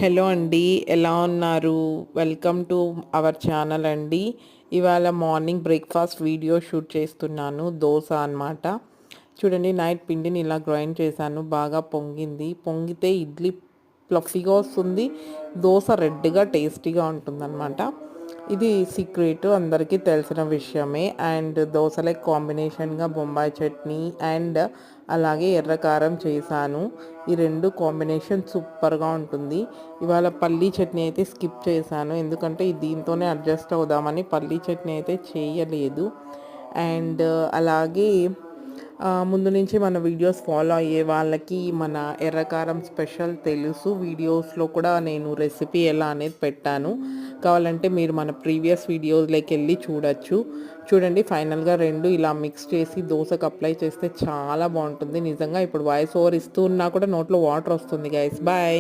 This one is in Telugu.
హలో అండి, ఎలా ఉన్నారు? వెల్కమ్ టు అవర్ ఛానల్ అండి. ఇవాళ మార్నింగ్ బ్రేక్ఫాస్ట్ వీడియో షూట్ చేస్తున్నాను. దోశ అన్నమాట. చూడండి, నైట్ పిండిని ఇలా గ్రైండ్ చేశాను. బాగా పొంగింది. పొంగితే ఇడ్లీ ఫ్లఫీగా వస్తుంది, దోశ రెడ్గా టేస్టీగా ఉంటుందన్నమాట. ఇది సీక్రెట్, అందరికీ తెలిసిన విషయమే. అండ్ దోశలకు కాంబినేషన్గా బొంబాయి చట్నీ అండ్ అలాగే ఎర్రకారం చేశాను. ఈ రెండు కాంబినేషన్ సూపర్గా ఉంటుంది. ఇవాళ పల్లీ చట్నీ అయితే స్కిప్ చేశాను, ఎందుకంటే దీంతోనే అడ్జస్ట్ అవుదామని పల్లీ చట్నీ అయితే చేయలేదు. అండ్ అలాగే ముందు నుంచి మన వీడియోస్ ఫాలో అయ్యే వాళ్ళకి మన ఎర్రకారం స్పెషల్ తెలుసు. వీడియోస్లో కూడా నేను రెసిపీ ఎలా అనేది పెట్టాను. కావాలంటే మీరు మన ప్రీవియస్ వీడియోస్లోకి వెళ్ళి చూడొచ్చు. చూడండి, ఫైనల్గా రెండు ఇలా మిక్స్ చేసి దోశకు అప్లై చేస్తే చాలా బాగుంటుంది నిజంగా. ఇప్పుడు వాయిస్ ఓవర్ ఇస్తూ ఉన్నా కూడా నోట్లో వాటర్ వస్తుంది గైస్. బాయ్.